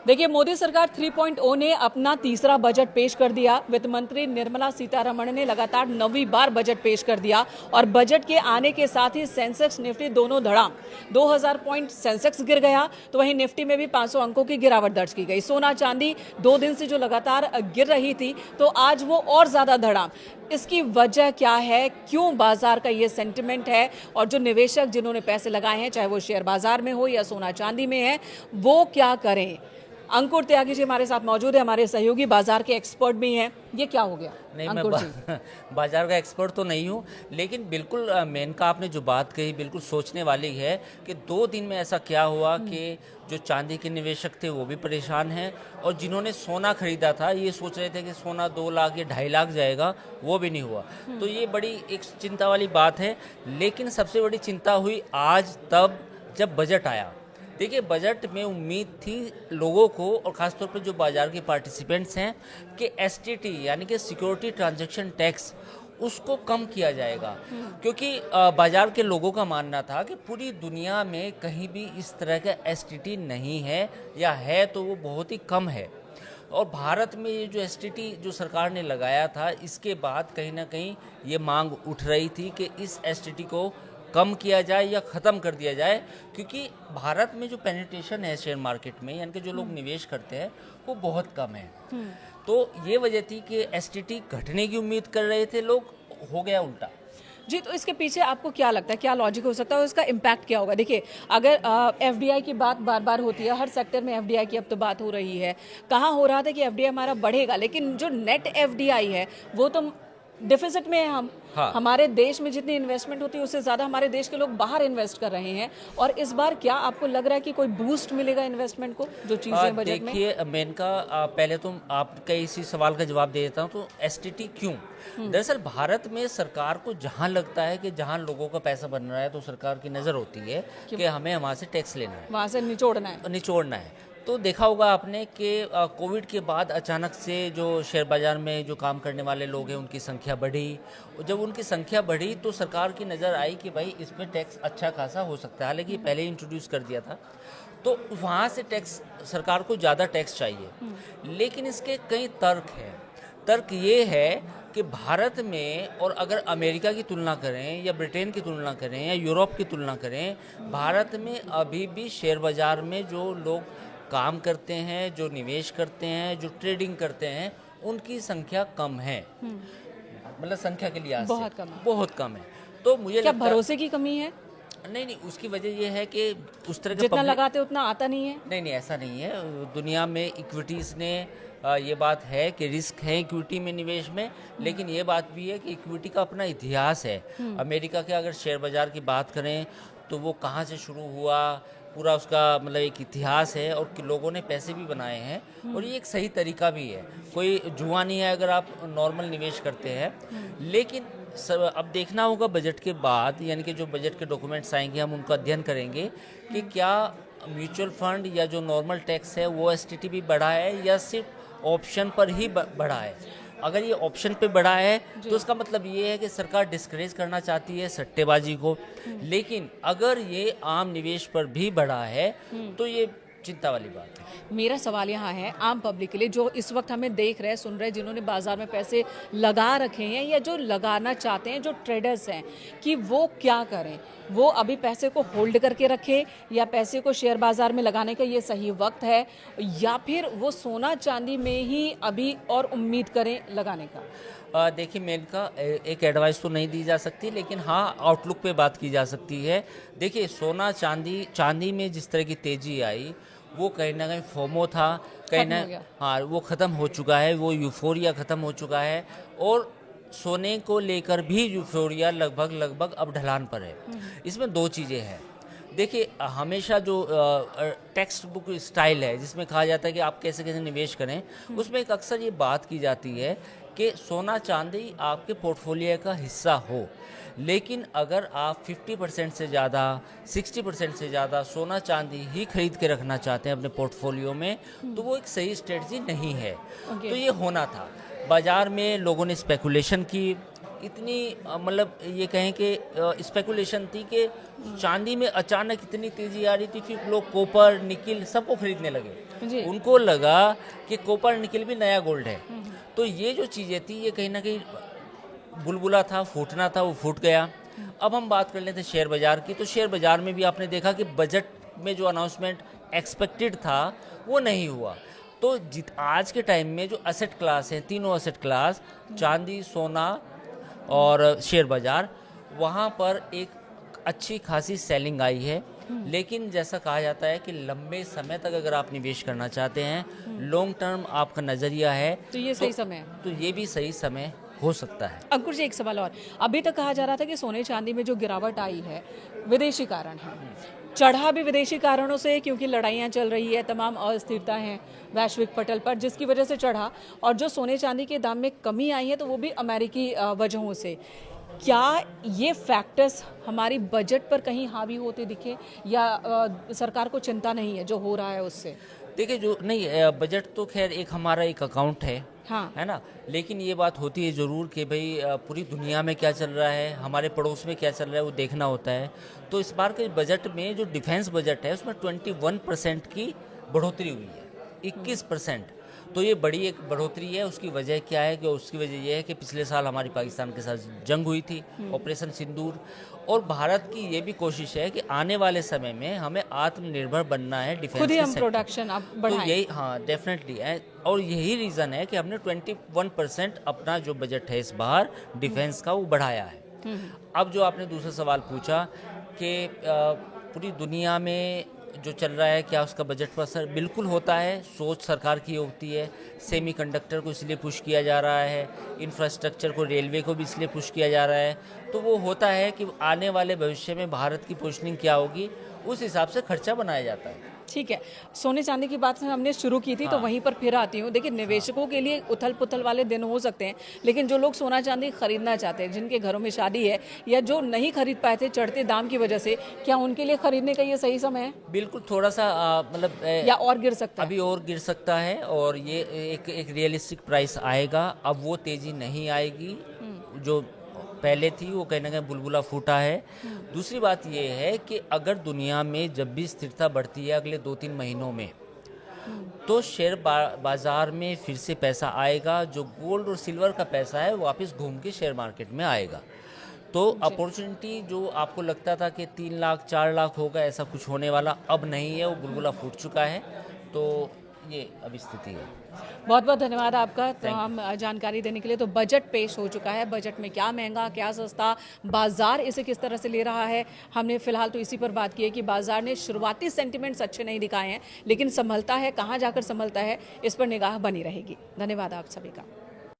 देखिए, मोदी सरकार 3.0 ने अपना तीसरा बजट पेश कर दिया। वित्त मंत्री निर्मला सीतारमण ने लगातार 9वीं बार बजट पेश कर दिया और बजट के आने के साथ ही सेंसेक्स निफ्टी दोनों धड़ाम 2000 पॉइंट सेंसेक्स गिर गया, तो वहीं निफ्टी में भी 500 अंकों की गिरावट दर्ज की गई। सोना चांदी 2 दिन से जो लगातार गिर रही थी, तो आज वो और ज्यादा धड़ाम। इसकी वजह क्या है, क्यों बाजार का ये सेंटिमेंट है, और जो निवेशक जिन्होंने पैसे लगाए हैं, चाहे वो शेयर बाजार में हो या सोना चांदी में है, वो क्या करें? अंकुर त्यागी जी हमारे साथ मौजूद है, हमारे सहयोगी, बाजार के एक्सपर्ट भी हैं। ये क्या हो गया? नहीं, अंकुर जी। बाजार का एक्सपर्ट तो नहीं हूँ, लेकिन बिल्कुल मेनका आपने जो बात कही बिल्कुल सोचने वाली है कि 2 दिन में ऐसा क्या हुआ कि जो चांदी के निवेशक थे वो भी परेशान हैं, और जिन्होंने सोना खरीदा था ये सोच रहे थे कि सोना 2 लाख या 2.5 लाख जाएगा, वो भी नहीं हुआ। तो ये बड़ी एक चिंता वाली बात है। लेकिन सबसे बड़ी चिंता हुई आज तब जब बजट आया। देखिए, बजट में उम्मीद थी लोगों को, और ख़ासतौर पर जो बाज़ार के पार्टिसिपेंट्स हैं, कि एसटीटी यानी कि सिक्योरिटी ट्रांजैक्शन टैक्स उसको कम किया जाएगा, क्योंकि बाज़ार के लोगों का मानना था कि पूरी दुनिया में कहीं भी इस तरह का एसटीटी नहीं है, या है तो वो बहुत ही कम है। और भारत में ये जो एसटीटी जो सरकार ने लगाया था, इसके बाद कहीं ना कहीं ये मांग उठ रही थी कि इस एसटीटी को कम किया जाए या ख़त्म कर दिया जाए, क्योंकि भारत में जो पेनिट्रेशन है शेयर मार्केट में, यानी कि जो लोग निवेश करते हैं वो बहुत कम है। तो ये वजह थी कि एसटीटी घटने की उम्मीद कर रहे थे लोग, हो गया उल्टा। जी, तो इसके पीछे आपको क्या लगता है, क्या लॉजिक हो सकता है और इसका इम्पैक्ट क्या होगा? देखिए, अगर एफडीआई की बात बार बार होती है, हर सेक्टर में एफडीआई की अब तो बात हो रही है। कहाँ हो रहा था कि एफडीआई हमारा बढ़ेगा, लेकिन जो नेट एफडीआई है वो तो डिफिसिट में है। हाँ। हमारे देश में जितनी इन्वेस्टमेंट होती है उससे ज़्यादा हमारे देश के लोग बाहर इन्वेस्ट कर रहे हैं। और इस बार क्या आपको लग रहा है कि कोई बूस्ट मिलेगा इन्वेस्टमेंट को, जो चीज़ें बजट में? देखिए, मेनका पहले तो आपका इसी सवाल का जवाब दे देता हूँ। तो एसटीटी क्यों? दरअसल भारत में सरकार को जहाँ लगता है कि जहाँ लोगों का पैसा बन रहा है, तो सरकार की नज़र होती है कि हमें वहाँ से टैक्स लेना है, वहाँ से निचोड़ना है। तो देखा होगा आपने कि कोविड के बाद अचानक से जो शेयर बाज़ार में जो काम करने वाले लोग हैं उनकी संख्या बढ़ी। जब उनकी संख्या बढ़ी तो सरकार की नज़र आई कि भाई इसमें टैक्स अच्छा खासा हो सकता है, हालांकि पहले ही इंट्रोड्यूस कर दिया था, तो वहाँ से टैक्स, सरकार को ज़्यादा टैक्स चाहिए। लेकिन इसके कई तर्क हैं। तर्क ये है कि भारत में, और अगर अमेरिका की तुलना करें या ब्रिटेन की तुलना करें या यूरोप की तुलना करें, भारत में अभी भी शेयर बाज़ार में जो लोग काम करते हैं, जो निवेश करते हैं, जो ट्रेडिंग करते हैं, उनकी संख्या कम है। मतलब संख्या के लिहाज बहुत से कम है। बहुत कम है। तो मुझे क्या लगता भरोसे की कमी है? नहीं, उसकी वजह यह है कि उस तरह का जितना लगाते उतना आता नहीं है। नहीं, ऐसा नहीं है। दुनिया में इक्विटीज़ ने ये बात है कि रिस्क है इक्विटी में निवेश में, लेकिन ये बात भी है कि इक्विटी का अपना इतिहास है। अमेरिका के अगर शेयर बाज़ार की बात करें तो वो कहाँ से शुरू हुआ, पूरा उसका मतलब एक इतिहास है, और कि लोगों ने पैसे भी बनाए हैं, और ये एक सही तरीका भी है। कोई जुआ नहीं है अगर आप नॉर्मल निवेश करते हैं। लेकिन अब देखना होगा बजट के बाद, यानी कि जो बजट के डॉक्यूमेंट्स आएंगे हम उनका अध्ययन करेंगे कि क्या म्यूचुअल फंड या जो नॉर्मल टैक्स है वो एसटीटी भी बढ़ा है या सिर्फ ऑप्शन पर ही बढ़ा है। अगर ये ऑप्शन पे बढ़ा है तो इसका मतलब ये है कि सरकार डिस्करेज करना चाहती है सट्टेबाजी को। लेकिन अगर ये आम निवेश पर भी बढ़ा है तो ये चिंता वाली बात है। मेरा सवाल यहाँ है आम पब्लिक के लिए, जो इस वक्त हमें देख रहे हैं, सुन रहे हैं, जिन्होंने बाजार में पैसे लगा रखे हैं या जो लगाना चाहते हैं, जो ट्रेडर्स हैं, कि वो क्या करें? वो अभी पैसे को होल्ड करके रखें, या पैसे को शेयर बाजार में लगाने का ये सही वक्त है, या फिर वो सोना चांदी में ही अभी और उम्मीद करें लगाने का? देखिए, मेनका एक एडवाइस तो नहीं दी जा सकती, लेकिन हाँ आउटलुक पे बात की जा सकती है। देखिए, सोना चांदी में जिस तरह की तेज़ी आई, वो कहीं ना कहीं फोमो था, कहीं ना, हाँ, वो ख़त्म हो चुका है, वो यूफोरिया ख़त्म हो चुका है, और सोने को लेकर भी यूफोरिया लगभग अब ढलान पर है। इसमें 2 चीज़ें हैं। देखिए, हमेशा जो टेक्स्ट बुक स्टाइल है जिसमें कहा जाता है कि आप कैसे कैसे निवेश करें, उसमें एक अक्सर ये बात की जाती है कि सोना चांदी आपके पोर्टफोलियो का हिस्सा हो, लेकिन अगर आप 50% से ज़्यादा, 60% से ज़्यादा सोना चांदी ही खरीद के रखना चाहते हैं अपने पोर्टफोलियो में, तो वो एक सही स्ट्रेटजी नहीं है। तो ये होना था। बाज़ार में लोगों ने स्पेकुलेशन की, इतनी मतलब ये कहें कि स्पेकुलेशन थी कि चांदी में अचानक इतनी तेज़ी आ रही थी कि लोग कॉपर, निकिल सबको खरीदने लगे। जी। उनको लगा कि कॉपर निकल भी नया गोल्ड है। तो ये जो चीज़ें थी ये कहीं ना कहीं बुलबुला था, फूटना था, वो फूट गया। अब हम बात कर लेते हैं शेयर बाज़ार की। तो शेयर बाज़ार में भी आपने देखा कि बजट में जो अनाउंसमेंट एक्सपेक्टेड था वो नहीं हुआ। तो आज के टाइम में जो असेट क्लास हैं, तीनों असेट क्लास, चांदी, सोना और शेयर बाज़ार, वहाँ पर एक अच्छी खासी सेलिंग आई है। लेकिन जैसा कहा जाता है कि लंबे समय तक अगर आप निवेश करना चाहते हैं, लॉन्ग टर्म आपका नज़रिया है, तो ये सही समय है। तो ये भी सही समय हो सकता है। अंकुर जी, एक सवाल और। अभी तक कहा जा रहा था कि सोने चांदी में जो गिरावट आई है विदेशी कारण है, चढ़ा भी विदेशी कारणों से, क्योंकि लड़ाइयाँ चल रही है, तमाम अस्थिरता हैं वैश्विक पटल पर, जिसकी वजह से चढ़ा। और जो सोने चांदी के दाम में कमी आई है तो वो भी अमेरिकी वजहों से। क्या ये फैक्टर्स हमारी बजट पर कहीं हावी होते दिखे, या सरकार को चिंता नहीं है जो हो रहा है उससे? देखिए, जो नहीं, बजट तो खैर एक हमारा एक अकाउंट है, हाँ। है ना। लेकिन ये बात होती है ज़रूर कि भाई पूरी दुनिया में क्या चल रहा है, हमारे पड़ोस में क्या चल रहा है, वो देखना होता है। तो इस बार के बजट में जो डिफेंस बजट है उसमें 21% की बढ़ोतरी हुई है, 21%। तो ये बड़ी एक बढ़ोतरी है। उसकी वजह क्या है? कि उसकी वजह ये है कि पिछले साल हमारी पाकिस्तान के साथ जंग हुई थी, ऑपरेशन सिंदूर। और भारत की ये भी कोशिश है कि आने वाले समय में हमें आत्मनिर्भर बनना है डिफेंस खुद ही के हम सेक्टर। प्रोडक्शन अब तो बढ़ाएं। यही, हाँ, डेफिनेटली है। और यही रीज़न है कि हमने 21% अपना जो बजट है इस बार डिफेंस का वो बढ़ाया है। अब जो आपने दूसरा सवाल पूछा कि पूरी दुनिया में जो चल रहा है क्या उसका बजट पर असर, बिल्कुल होता है। सोच सरकार की होती है। सेमीकंडक्टर को इसलिए पुश किया जा रहा है, इंफ्रास्ट्रक्चर को, रेलवे को भी इसलिए पुश किया जा रहा है। तो वो होता है कि आने वाले भविष्य में भारत की पोजीशनिंग क्या होगी, उस हिसाब से खर्चा बनाया जाता है। ठीक है, सोने चांदी की बात से हमने शुरू की थी, तो हाँ। वहीं पर फिर आती हूँ। देखिए, निवेशकों के लिए उथल पुथल वाले दिन हो सकते हैं, लेकिन जो लोग सोना चांदी खरीदना चाहते हैं, जिनके घरों में शादी है, या जो नहीं खरीद पाए थे चढ़ते दाम की वजह से, क्या उनके लिए खरीदने का ये सही समय है, बिल्कुल, थोड़ा सा मतलब या और गिर सकता है? अभी और गिर सकता है। और ये एक रियलिस्टिक प्राइस आएगा। अब वो तेज़ी नहीं आएगी जो पहले थी, वो कहीं ना कहीं बुलबुला फूटा है। दूसरी बात ये है कि अगर दुनिया में जब भी स्थिरता बढ़ती है अगले 2-3 महीनों में, तो शेयर बाजार में फिर से पैसा आएगा। जो गोल्ड और सिल्वर का पैसा है वो वापस घूम के शेयर मार्केट में आएगा। तो अपॉर्चुनिटी जो आपको लगता था कि 3 लाख 4 लाख होगा, ऐसा कुछ होने वाला अब नहीं है, वो बुलबुला फूट चुका है। तो ये अभी स्थिति है। बहुत बहुत धन्यवाद आपका तमाम जानकारी देने के लिए। तो बजट पेश हो चुका है, बजट में क्या महंगा क्या सस्ता, बाजार इसे किस तरह से ले रहा है, हमने फिलहाल तो इसी पर बात की है कि बाजार ने शुरुआती सेंटिमेंट्स अच्छे नहीं दिखाए हैं, लेकिन संभलता है, कहाँ जाकर संभलता है, इस पर निगाह बनी रहेगी। धन्यवाद आप सभी का।